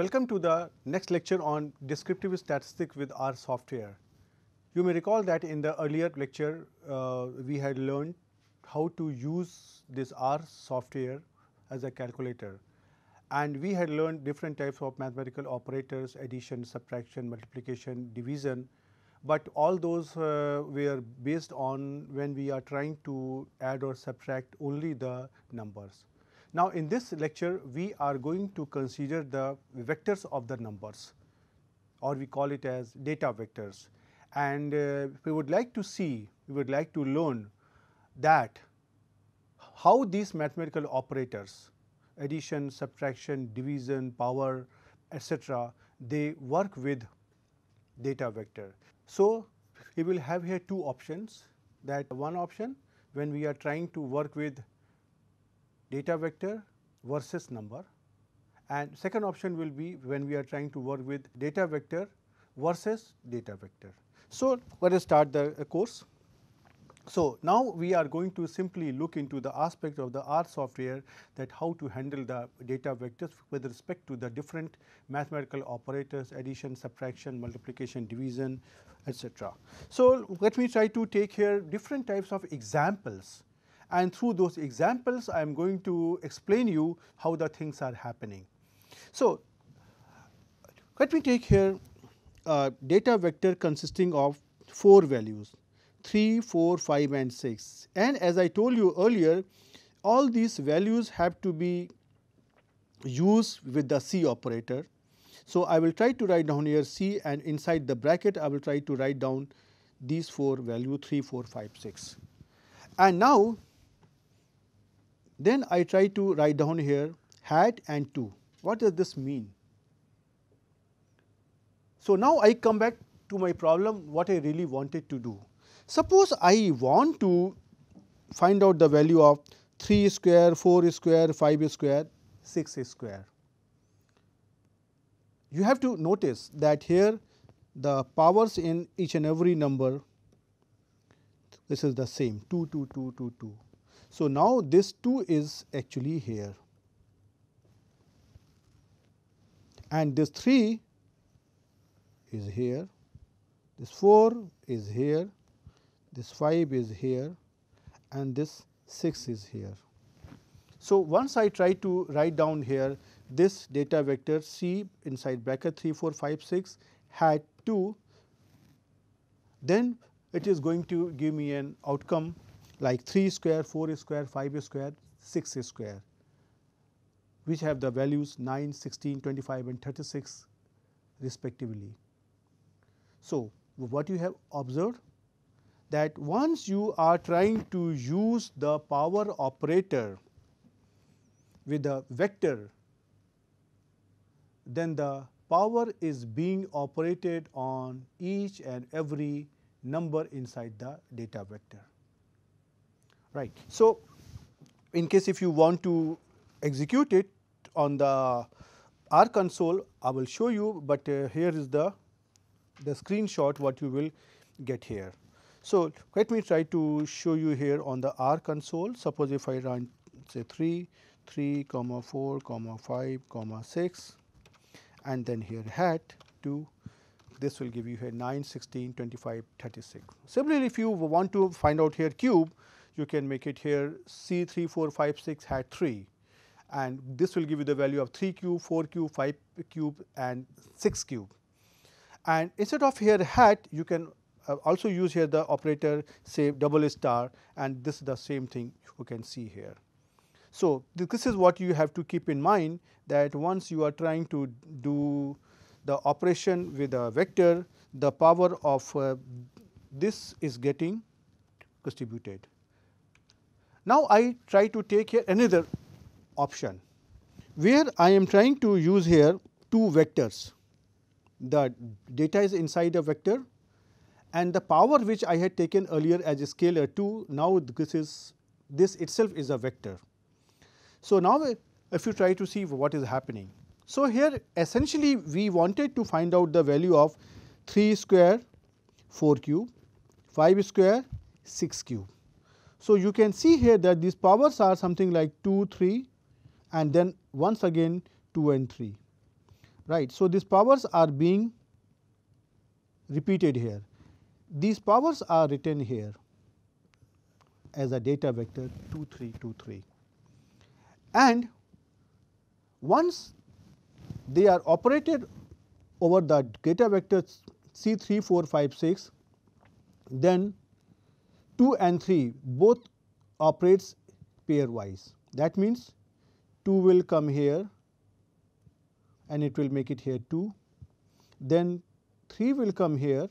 Welcome to the next lecture on descriptive statistics with R software. You may recall that in the earlier lecture we had learned how to use this R software as a calculator, and we had learned different types of mathematical operators: addition, subtraction, multiplication, division, but all those were based on when we are trying to add or subtract only the numbers. Now, in this lecture we are going to consider the vectors of the numbers, or we call it as data vectors, and we would like to learn that how these mathematical operators, addition, subtraction, division, power, etc., they work with data vector. So, we will have here two options. That one option, when we are trying to work with data vector versus number, and second option will be when we are trying to work with data vector versus data vector. So, let us start the course. So, now we are going to simply look into the aspect of the R software, that how to handle the data vectors with respect to the different mathematical operators: addition, subtraction, multiplication, division, etc. So, let me try to take here different types of examples, and through those examples I am going to explain you how the things are happening. So, let me take here a data vector consisting of 4 values: 3, 4, 5 and 6, and as I told you earlier, all these values have to be used with the C operator. So, I will try to write down here C, and inside the bracket I will try to write down these 4 values 3, 4, 5, 6. And now then I try to write down here hat and 2. What does this mean? So, now I come back to my problem, what I really wanted to do. Suppose I want to find out the value of 3 square, 4 square, 5 square, 6 square. You have to notice that here the powers in each and every number, this is the same 2, 2, 2, 2, 2. So, now this 2 is actually here, and this 3 is here, this 4 is here, this 5 is here, and this 6 is here. So, once I try to write down here this data vector C inside bracket 3, 4, 5, 6 hat 2, then it is going to give me an outcome like 3 square, 4 square, 5 square, 6 square, which have the values 9, 16, 25 and 36 respectively. So, what you have observed, that once you are trying to use the power operator with a vector, then the power is being operated on each and every number inside the data vector. Right. So, in case if you want to execute it on the R console, I will show you, but here is the screenshot what you will get here. So, let me try to show you here on the R console. Suppose if I run say 3, 3, 4, 5, 6, and then here hat 2, this will give you here 9, 16, 25, 36. Similarly, if you want to find out here cube, you can make it here C 3, 4, 5, 6 hat 3, and this will give you the value of 3 cube, 4 cube, 5 cube and 6 cube. And instead of here hat, you can also use here the operator say double star, and this is the same thing you can see here. So, this is what you have to keep in mind, that once you are trying to do the operation with a vector, the power of this is getting distributed. Now, I try to take here another option, where I am trying to use here 2 vectors. The data is inside a vector, and the power which I had taken earlier as a scalar 2, now this itself is a vector. So, now if you try to see what is happening. So, here essentially we wanted to find out the value of 3 square, 4 cube, 5 square, 6 cube. So, you can see here that these powers are something like 2, 3 and then once again 2 and 3. right. So, these powers are being repeated here. These powers are written here as a data vector 2 3 2 3, and once they are operated over the data vector C 3 4 5 6, then 2 and 3 both operates pairwise. That means 2 will come here and it will make it here 2, then 3 will come here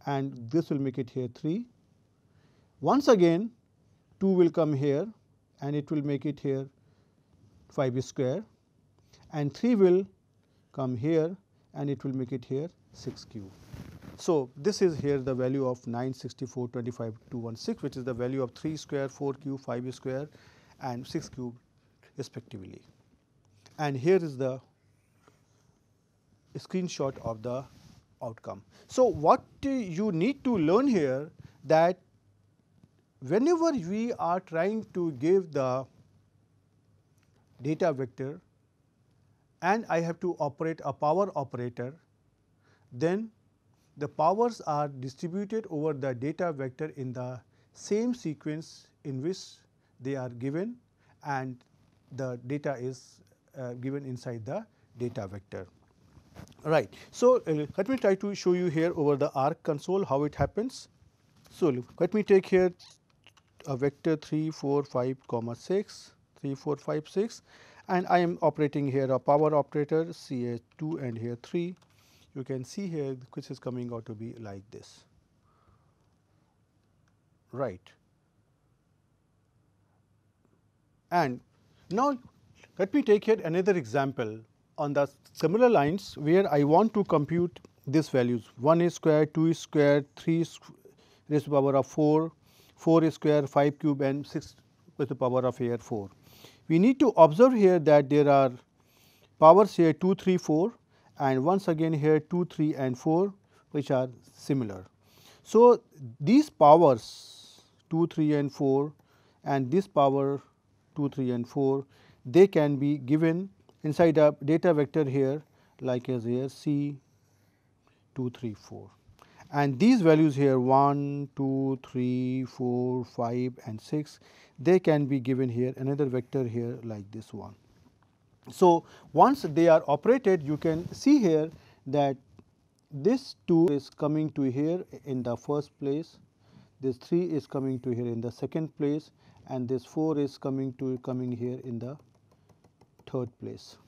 and this will make it here 3. Once again 2 will come here and it will make it here 5 square, and 3 will come here and it will make it here 6 cube. So, this is here the value of 964, 25, 216, which is the value of 3 square, 4 cube, 5 square and 6 cube respectively. And here is the screenshot of the outcome. So, what you need to learn here, that whenever we are trying to give the data vector and I have to operate a power operator, then the powers are distributed over the data vector in the same sequence in which they are given, and the data is given inside the data vector. Right. So, let me try to show you here over the R console how it happens. So, let me take here a vector 3 4 5 comma 6, 3 4 5 6, and I am operating here a power operator CH2 and here 3. You can see here which is coming out to be like this, right. And now let me take here another example on the similar lines where I want to compute these values 1 square, 2 square, 3 raised to the power of 4, 4 square, 5 cube and 6 with the power of here 4. We need to observe here that there are powers here 2, 3, 4, and once again here 2, 3 and 4 which are similar. So, these powers 2, 3 and 4 and this power 2, 3 and 4, they can be given inside a data vector here like as here C 2, 3, 4. And these values here 1, 2, 3, 4, 5 and 6, they can be given here another vector here like this one. So, once they are operated, you can see here that this 2 is coming to here in the first place, this 3 is coming to here in the second place, and this 4 is coming here in the third place.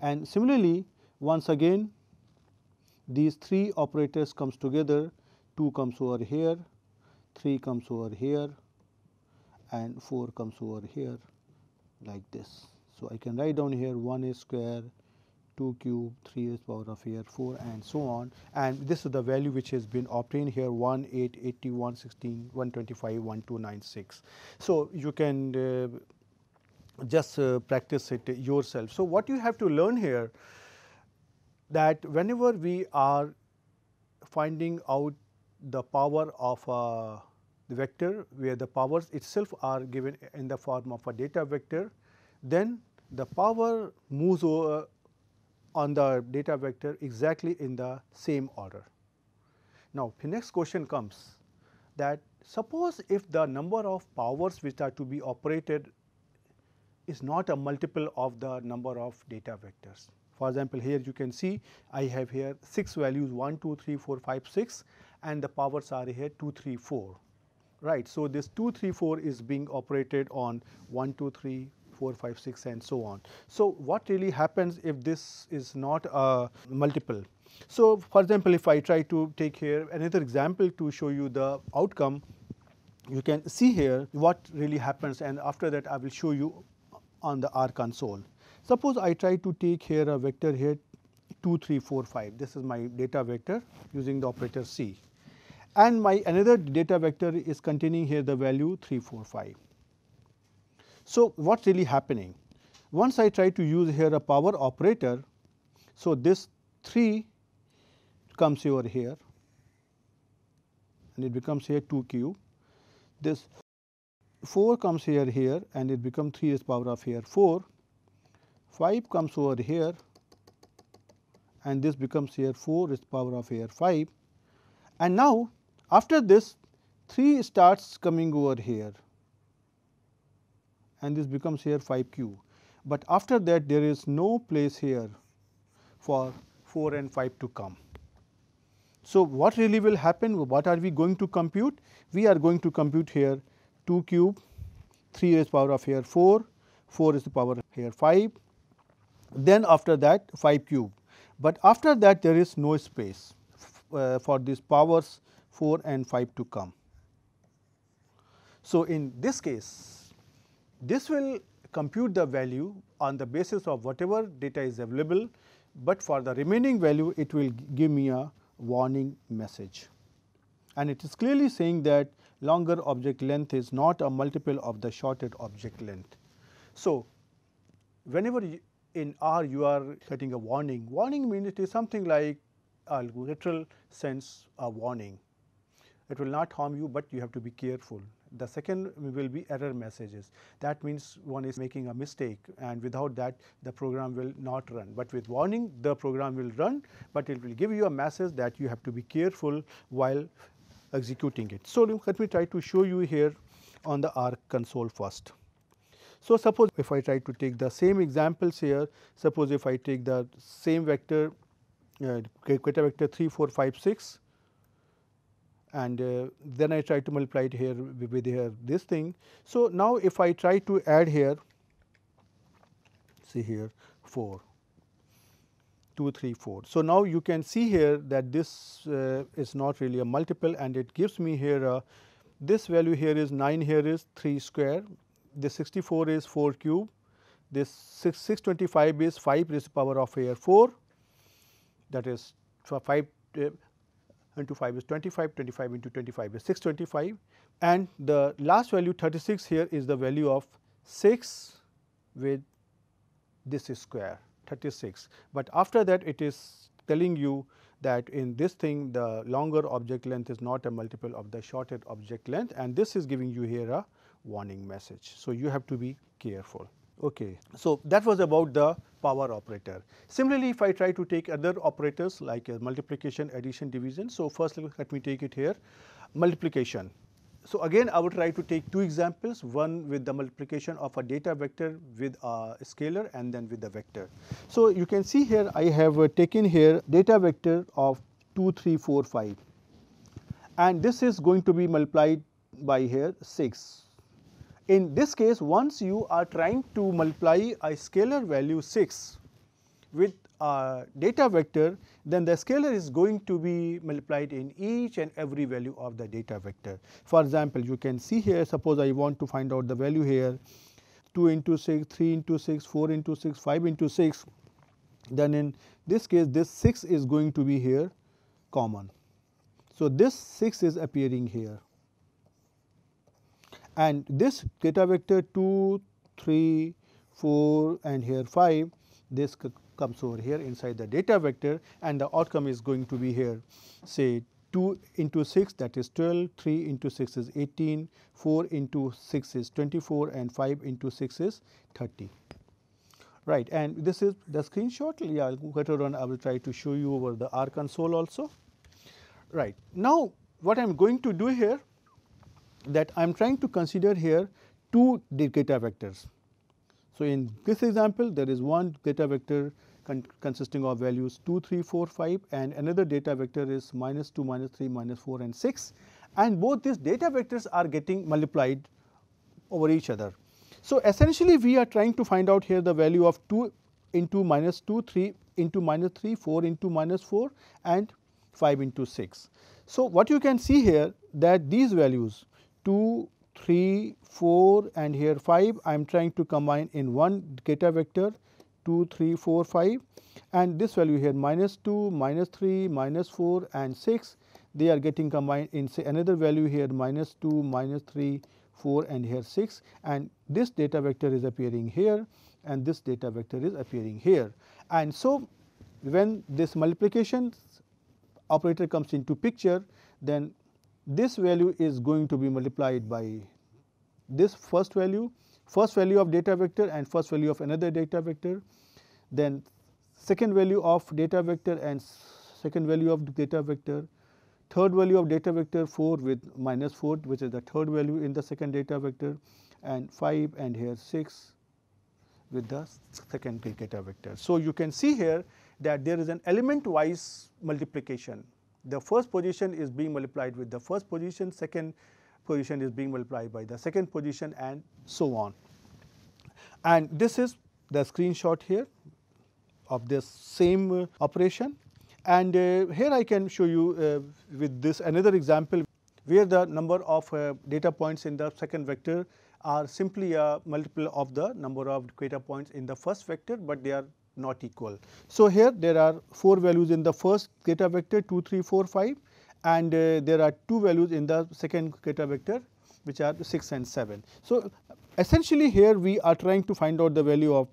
And similarly, once again these 3 operators comes together, 2 comes over here, 3 comes over here and 4 comes over here like this. So, I can write down here 1 square, 2 cube, 3 raised to the power of here 4 and so on, and this is the value which has been obtained here 1, 8, 80, 116, 125, 1296. So, you can just practice it yourself. So, what you have to learn here, that whenever we are finding out the power of the vector where the powers itself are given in the form of a data vector, then the power moves over on the data vector exactly in the same order. Now, the next question comes that suppose if the number of powers which are to be operated is not a multiple of the number of data vectors. For example, here you can see I have here 6 values 1, 2, 3, 4, 5, 6 and the powers are here 2, 3, 4, right. So, this 2, 3, 4 is being operated on 1, 2, 3, 4, 5, 6 and so on. So, what really happens if this is not a multiple? So, for example, if I try to take here another example to show you the outcome, you can see here what really happens, and after that I will show you on the R console. Suppose I try to take here a vector here 2, 3, 4, 5. This is my data vector using the operator C, and my another data vector is containing here the value 3, 4, 5. So, what's really happening? Once I try to use here a power operator, so this 3 comes over here and it becomes here 2 cube. This 4 comes here and it becomes 3 raised to the power of here 4. 5 comes over here and this becomes here 4 raised to the power of here 5. And now after this 3 starts coming over here, and this becomes here 5 cube. But after that there is no place here for 4 and 5 to come. So what really will happen? What are we going to compute? We are going to compute here 2 cube, 3 raised to the power of here 4, 4 raised to the power of here 5, then after that 5 cube. But after that there is no space for these powers 4 and 5 to come. So in this case, this will compute the value on the basis of whatever data is available, but for the remaining value it will give me a warning message, and it is clearly saying that longer object length is not a multiple of the shorter object length. So whenever in R you are getting a warning, warning means it is something like a literal sense a warning. It will not harm you, but you have to be careful. The second will be error messages. That means one is making a mistake, and without that the program will not run. But with warning the program will run, but it will give you a message that you have to be careful while executing it. So let me try to show you here on the R console first. So suppose if I try to take the same examples here, suppose if I take the same vector, data vector 3, 4, 5, 6. And then I try to multiply it here with here this thing. So now if I try to add here, see here 4, 2, 3, 4. So now you can see here that this is not really a multiple, and it gives me here this value here is 9, here is 3 square, this 64 is 4 cube, this 625 is 5 raised to the power of here 4, that is for 5 into 5 is 25, 25 into 25 is 625, and the last value 36 here is the value of 6 with this is square 36. But after that it is telling you that in this thing the longer object length is not a multiple of the shorter object length, and this is giving you here a warning message. So you have to be careful. Okay. So that was about the power operator. Similarly, if I try to take other operators like multiplication, addition, division. So first let me take it here, multiplication. So again I would try to take two examples, one with the multiplication of a data vector with a scalar and then with the vector. So you can see here I have taken here data vector of 2, 3, 4, 5, and this is going to be multiplied by here 6. In this case, once you are trying to multiply a scalar value 6 with a data vector, then the scalar is going to be multiplied in each and every value of the data vector. For example, you can see here, suppose I want to find out the value here 2 into 6, 3 into 6, 4 into 6, 5 into 6, then in this case this 6 is going to be here common. So this 6 is appearing here. And this data vector 2, 3, 4 and here 5, this comes over here inside the data vector, and the outcome is going to be here say 2 into 6, that is 12, 3 into 6 is 18, 4 into 6 is 24 and 5 into 6 is 30. Right, and this is the screenshot. Yeah, later on I will try to show you over the R console also. Right, now what I am going to do here, that I am trying to consider here two data vectors. So in this example there is one data vector consisting of values 2, 3, 4, 5, and another data vector is -2, -3, -4 and 6, and both these data vectors are getting multiplied over each other. So essentially we are trying to find out here the value of 2 into -2, 3 into -3, 4 into -4 and 5 into 6. So what you can see here that these values 2, 3, 4 and here 5 I am trying to combine in one data vector 2, 3, 4, 5, and this value here -2, -3, -4 and 6, they are getting combined in say another value here -2, -3, 4 and here 6, and this data vector is appearing here and this data vector is appearing here. And so when this multiplication operator comes into picture, then this value is going to be multiplied by this first value of data vector and first value of another data vector, then second value of data vector and second value of data vector, third value of data vector 4 with -4, which is the third value in the second data vector, and 5 and here 6 with the second data vector. So, you can see here that there is an element wise multiplication. The first position is being multiplied with the first position, second position is being multiplied by the second position, and so on. And this is the screenshot here of this same operation. And here I can show you with this another example where the number of data points in the second vector are simply a multiple of the number of data points in the first vector, but they are not equal. So, here there are 4 values in the first data vector 2, 3, 4, 5, and there are 2 values in the second data vector which are 6 and 7. So, essentially here we are trying to find out the value of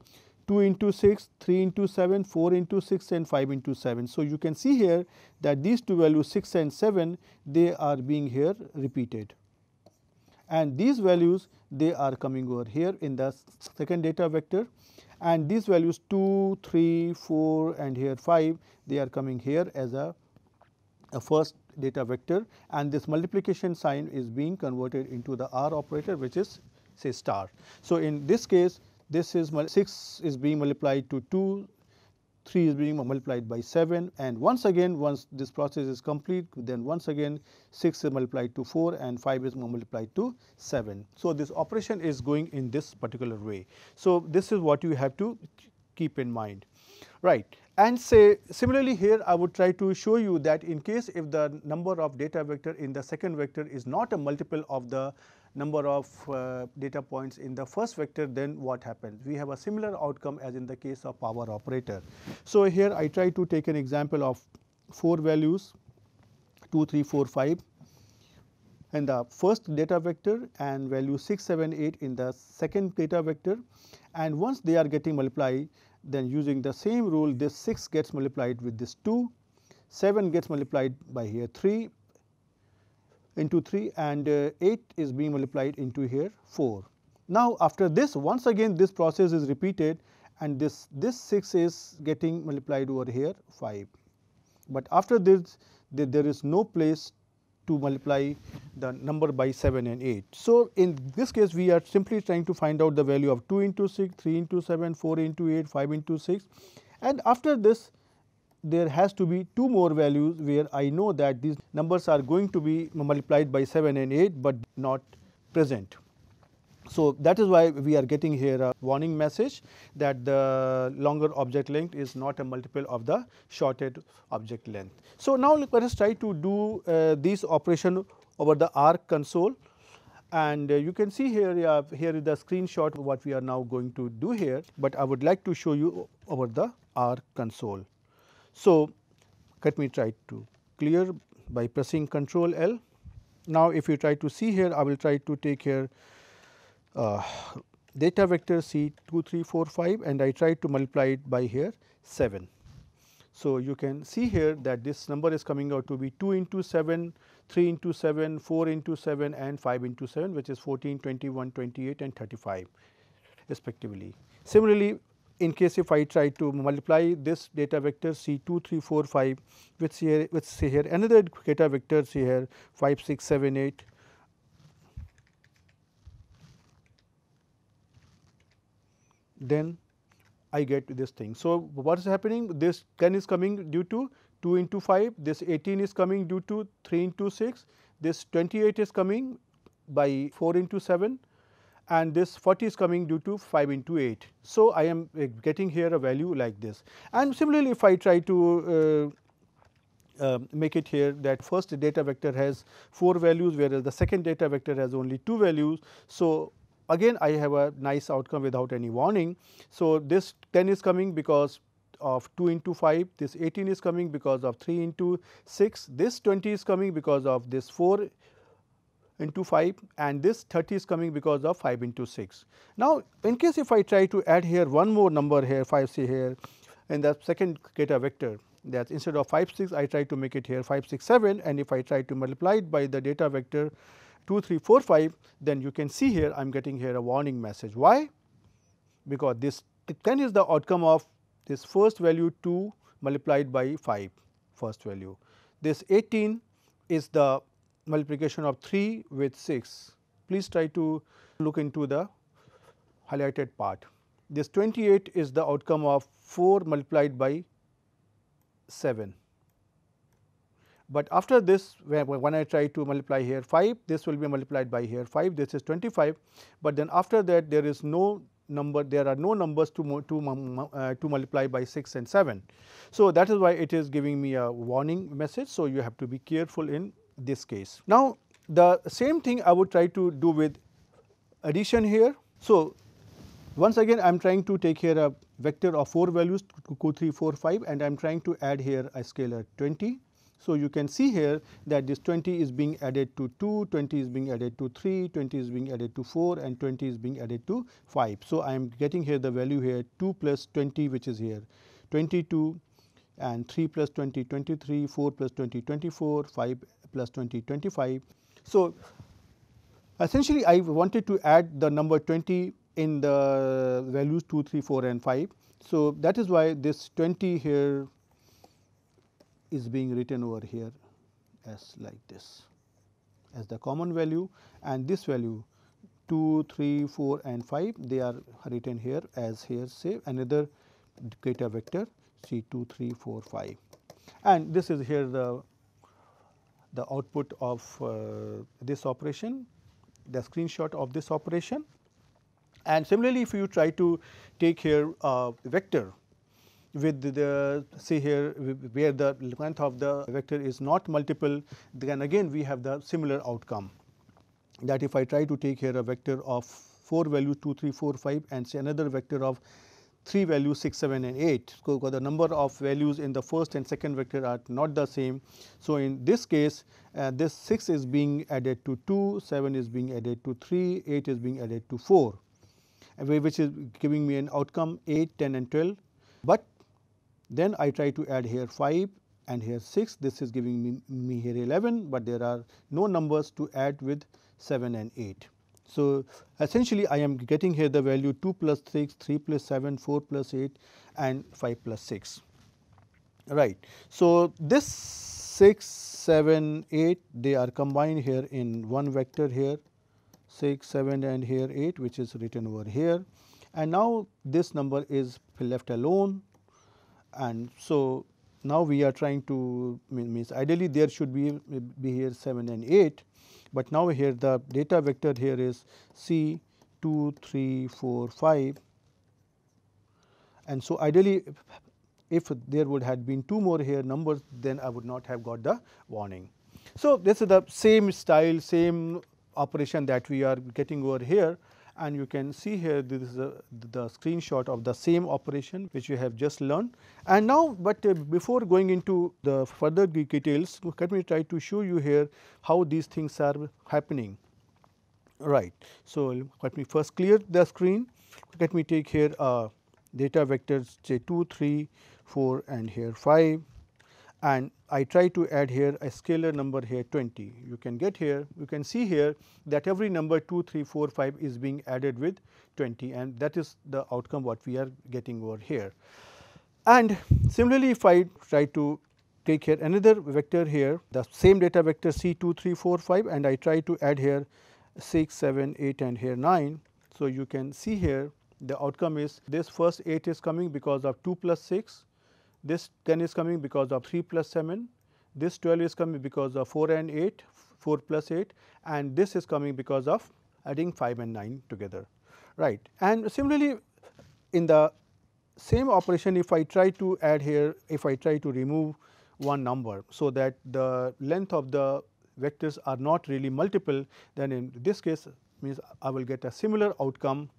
2 into 6, 3 into 7, 4 into 6 and 5 into 7. So, you can see here that these two values 6 and 7, they are being here repeated, and these values they are coming over here in the second data vector, and these values 2, 3, 4 and here 5, they are coming here as a first data vector, and this multiplication sign is being converted into the OR operator, which is say star. So, in this case this is 6 is being multiplied to 2, 3 is being multiplied by 7, and once again once this process is complete, then once again 6 is multiplied to 4 and 5 is multiplied to 7. So, this operation is going in this particular way. So, this is what you have to keep in mind, right. And say similarly here I would try to show you that in case if the number of data vector in the second vector is not a multiple of the number of data points in the first vector, then what happens? We have a similar outcome as in the case of power operator. So, here I try to take an example of 4 values 2, 3, 4, 5 in the first data vector and value 6, 7, 8 in the second data vector, and once they are getting multiplied, then using the same rule this 6 gets multiplied with this 2, 7 gets multiplied by here 3 into 3, and 8 is being multiplied into here 4. Now, after this once again this process is repeated, and this 6 is getting multiplied over here 5, but after this there is no place to multiply the number by 7 and 8. So, in this case we are simply trying to find out the value of 2 into 6, 3 into 7, 4 into 8, 5 into 6, and after this there has to be 2 more values where I know that these numbers are going to be multiplied by 7 and 8, but not present. So, that is why we are getting here a warning message that the longer object length is not a multiple of the shorted object length. So, now let us try to do these operation over the R console, and you can see here here is the screenshot of what we are now going to do here, but I would like to show you over the R console. So, let me try to clear by pressing Ctrl L. Now, if you try to see here, I will try to take here data vector C 2, 3, 4, 5, and I try to multiply it by here 7. So, you can see here that this number is coming out to be 2 into 7, 3 into 7, 4 into 7 and 5 into 7, which is 14, 21, 28 and 35 respectively. Similarly, in case if I try to multiply this data vector C 2, 3, 4, 5 with say here another data vector say here 5, 6, 7, 8, then I get this thing. So, what is happening? This 10 is coming due to 2 into 5, this 18 is coming due to 3 into 6, this 28 is coming by 4 into 7, and this 40 is coming due to 5 into 8. So, I am getting here a value like this. And similarly, if I try to make it here that first data vector has 4 values, whereas the second data vector has only 2 values. So, again I have a nice outcome without any warning. So, this 10 is coming because of 2 into 5, this 18 is coming because of 3 into 6, this 20 is coming because of this 4 into 5, and this 30 is coming because of 5 into 6. Now, in case if I try to add here one more number here 5 say here in the second data vector, that instead of 5 6 I try to make it here 5 6 7, and if I try to multiply it by the data vector 2 3 4 5, then you can see here I am getting here a warning message. Why? Because this 10 is the outcome of this first value 2 multiplied by 5, first value. This 18 is the multiplication of 3 with 6. Please try to look into the highlighted part. This 28 is the outcome of 4 multiplied by 7. But after this, when I try to multiply here 5, this will be multiplied by here 5, this is 25, but then after that there is no number, there are no numbers to multiply by 6 and 7. So, that is why it is giving me a warning message. So, you have to be careful in this case. Now, the same thing I would try to do with addition here. So, once again I am trying to take here a vector of 4 values 2, 3, 4, 5 and I am trying to add here a scalar 20. So, you can see here that this 20 is being added to 2, 20 is being added to 3, 20 is being added to 4 and 20 is being added to 5. So, I am getting here the value here 2 plus 20 which is here 22 and 3 plus 20 23, 4 plus 20 24, 5 plus 20 25. So, essentially I wanted to add the number 20 in the values 2, 3, 4 and 5. So, that is why this 20 here is being written over here as like this as the common value, and this value 2, 3, 4 and 5 they are written here as here say another data vector C 2, 3, 4, 5, and this is here the output of this operation, the screenshot of this operation. And similarly, if you try to take here a vector with the say here where the length of the vector is not multiple, then again we have the similar outcome, that if I try to take here a vector of 4 values 2, 3, 4, 5 and say another vector of 3 values 6, 7 and 8. So, the number of values in the first and second vector are not the same. So, in this case this 6 is being added to 2, 7 is being added to 3, 8 is being added to 4, which is giving me an outcome 8, 10 and 12. But then I try to add here 5 and here 6, this is giving me here 11, but there are no numbers to add with 7 and 8. So, essentially I am getting here the value 2 plus 6, 3 plus 7, 4 plus 8 and 5 plus 6, right. So, this 6, 7, 8 they are combined here in one vector here 6, 7 and here 8 which is written over here, and now this number is left alone. And so, now we are trying to means ideally there should be here 7 and 8, but now here the data vector here is C 2, 3, 4, 5, and so ideally if there would have been 2 more here numbers, then I would not have got the warning. So, this is the same style, same operation that we are getting over here, and you can see here this is the screenshot of the same operation which we have just learned. And now, but before going into the further details, let me try to show you here how these things are happening, right. So, let me first clear the screen. Let me take here data vectors say 2, 3, 4 and here 5, and I try to add here a scalar number here 20. You can get here, you can see here that every number 2, 3, 4, 5 is being added with 20, and that is the outcome what we are getting over here. And similarly, if I try to take here another vector here, the same data vector C 2, 3, 4, 5, and I try to add here 6, 7, 8 and here 9. So, you can see here the outcome is this first 8 is coming because of 2 plus 6, this 10 is coming because of 3 plus 7, this 12 is coming because of 4 and 8, 4 plus 8, and this is coming because of adding 5 and 9 together, right. And similarly, in the same operation, if I try to add here, if I try to remove one number, so that the length of the vectors are not really multiple, then in this case means I will get a similar outcome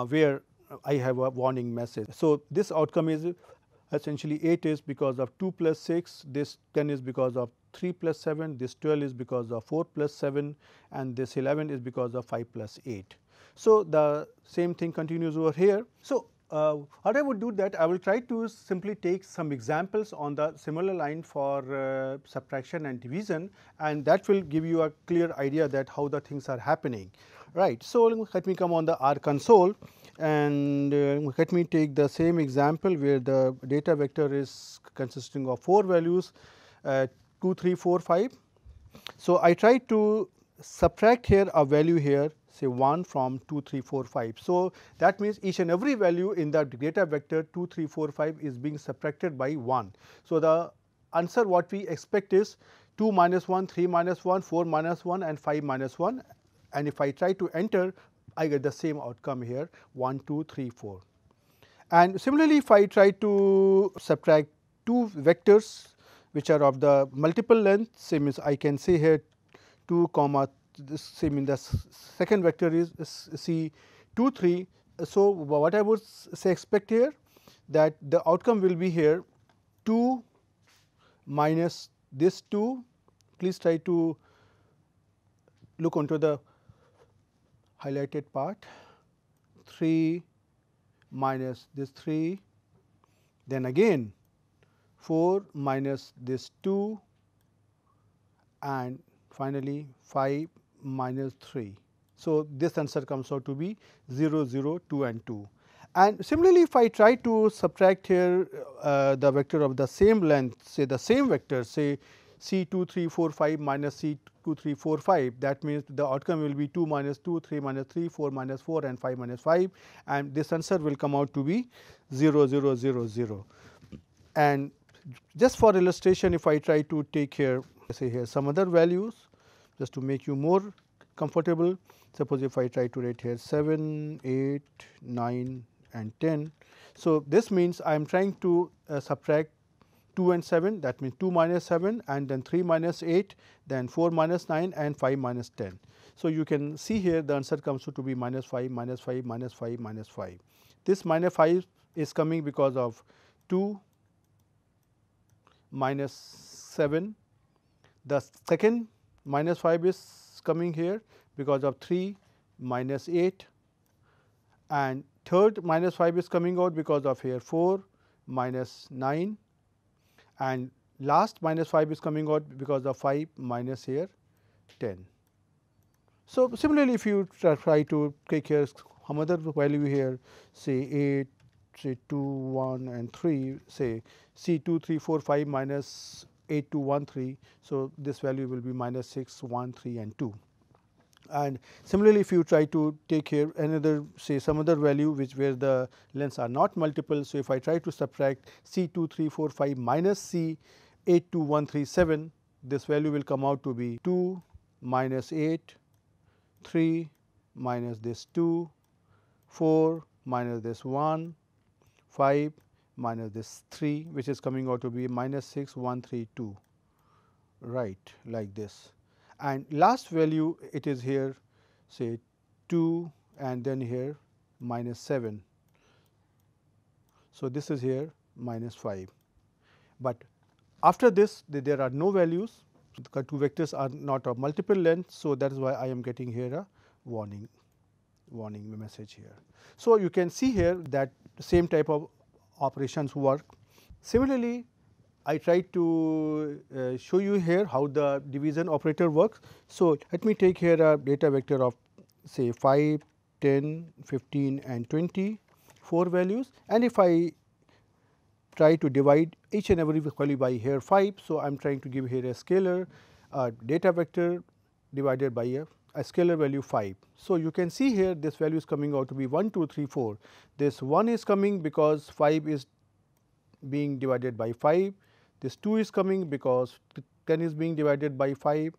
where I have a warning message. So, this outcome is essentially 8 is because of 2 plus 6, this 10 is because of 3 plus 7, this 12 is because of 4 plus 7 and this 11 is because of 5 plus 8. So, the same thing continues over here. So, what I would do that I will try to simply take some examples on the similar line for subtraction and division, and that will give you a clear idea that how the things are happening, right. So, let me come on the R console, And let me take the same example where the data vector is consisting of 4 values 2, 3, 4, 5. So, I try to subtract here a value here, say 1 from 2, 3, 4, 5. So, that means each and every value in the data vector 2, 3, 4, 5 is being subtracted by 1. So, the answer what we expect is 2 minus 1, 3 minus 1, 4 minus 1 and 5 minus 1, and if I try to enter, I get the same outcome here 1, 2, 3, 4. And similarly, if I try to subtract two vectors which are of the multiple length, same as I can say here 2 comma this same in the second vector is C 2 3. So, what I would say expect here that the outcome will be here 2 minus this 2. Please try to look onto the highlighted part, 3 minus this 3, then again 4 minus this 2, and finally 5 minus 3. So, this answer comes out to be 0, 0, 2 and 2. And similarly, if I try to subtract here the vector of the same length, say the same vector, say C 2, 3, 4, 5 minus C 2, 3, 4, 5, that means the outcome will be 2 minus 2, 3 minus 3, 4 minus 4 and 5 minus 5, and this answer will come out to be 0, 0, 0, 0. And just for illustration, if I try to take here, say here some other values, just to make you more comfortable, suppose if I try to write here 7, 8, 9 and 10. So, this means I am trying to subtract 2 and 7, that means 2 minus 7 and then 3 minus 8, then 4 minus 9 and 5 minus 10. So, you can see here the answer comes to be minus 5, minus 5, minus 5, minus 5. This minus 5 is coming because of 2 minus 7. The second minus 5 is coming here because of 3 minus 8, and third minus 5 is coming out because of here 4 minus 9, and last minus 5 is coming out because of 5 minus here 10. So, similarly, if you try to take here some other value here, say 8, say 2, 1 and 3, say C 2, 3, 4, 5 minus 8, 2, 1, 3. So, this value will be minus 6, 1, 3 and 2. And similarly, if you try to take here another, say some other value which where the lengths are not multiple. So, if I try to subtract C 2, 3, 4, 5 minus C 8, 2, 1, 3, 7, this value will come out to be 2 minus 8, 3 minus this 2, 4 minus this 1, 5 minus this 3, which is coming out to be minus 6, 1, 3, 2, right, like this. And last value it is here, say 2 and then here minus 7. So, this is here minus 5, but after this there are no values, the two vectors are not of multiple length. So, that is why I am getting here a warning message here. So, you can see here that same type of operations work. Similarly, I tried to show you here how the division operator works. So, let me take here a data vector of say 5, 10, 15 and 20, 4 values, and if I try to divide each and every value by here 5. So, I am trying to give here a scalar data vector divided by a scalar value 5. So, you can see here this value is coming out to be 1, 2, 3, 4. This 1 is coming because 5 is being divided by 5. This 2 is coming because 10 is being divided by 5.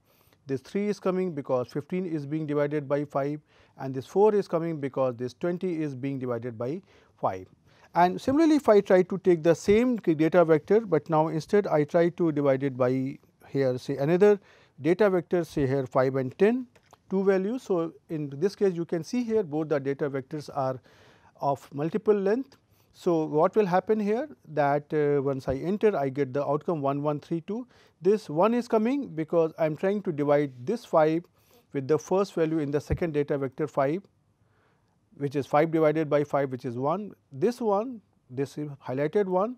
This 3 is coming because 15 is being divided by 5, and this 4 is coming because this 20 is being divided by 5. And similarly, if I try to take the same data vector, but now instead I try to divide it by here say another data vector, say here 5 and 10, 2 values. So, in this case you can see here both the data vectors are of multiple length. So, what will happen here that once I enter I get the outcome 1, 1, 3, 2. This 1 is coming because I am trying to divide this 5 with the first value in the second data vector 5, which is 5 divided by 5, which is 1. This one, this highlighted one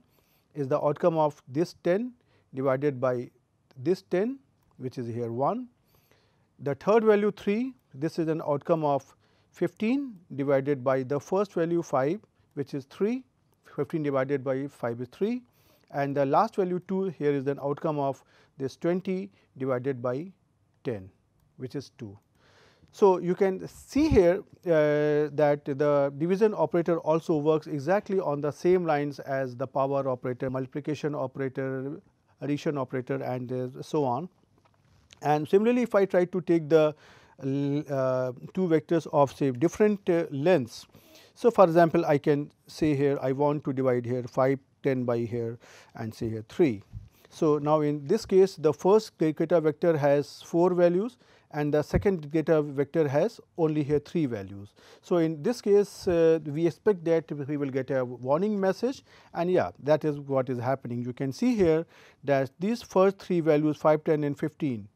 is the outcome of this 10 divided by this 10, which is here 1. The third value 3, this is an outcome of 15 divided by the first value 5, which is 3, 15 divided by 5 is 3, and the last value 2, here is an outcome of this 20 divided by 10, which is 2. So, you can see here that the division operator also works exactly on the same lines as the power operator, multiplication operator, addition operator, and so on. And similarly, if I try to take the two vectors of say different lengths. So, for example, I can say here I want to divide here 5, 10 by here and say here 3. So, now in this case the first data vector has 4 values and the second data vector has only here 3 values. So, in this case we expect that we will get a warning message, and yeah, that is what is happening. You can see here that these first 3 values 5, 10 and 15,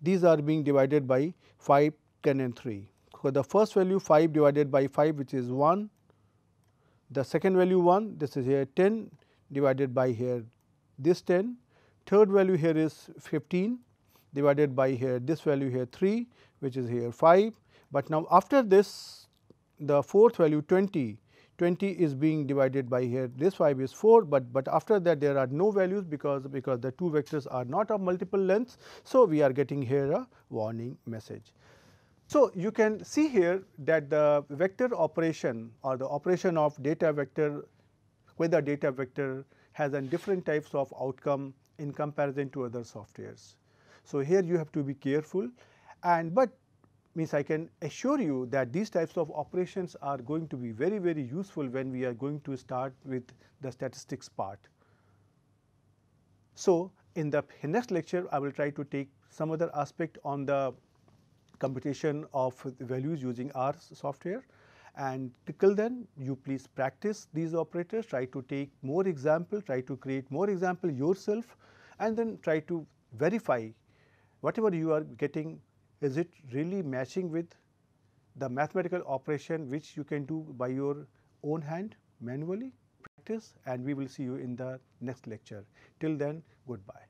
these are being divided by 5, 10 and 3. So, the first value 5 divided by 5, which is 1, the second value 1, this is here 10 divided by here this 10, third value here is 15 divided by here this value here 3, which is here 5. But now after this the fourth value 20 is being divided by here this 5 is 4, but after that there are no values because the two vectors are not of multiple lengths. So, we are getting here a warning message. So, you can see here that the vector operation or the operation of data vector with the data vector has a different types of outcome in comparison to other softwares. So, here you have to be careful, and but means I can assure you that these types of operations are going to be very, very useful when we are going to start with the statistics part. So, in the next lecture I will try to take some other aspect on the computation of values using R software, and till then you please practice these operators, try to take more example, try to create more example yourself, and then try to verify whatever you are getting, is it really matching with the mathematical operation which you can do by your own hand manually. Practice, and we will see you in the next lecture. Till then, goodbye.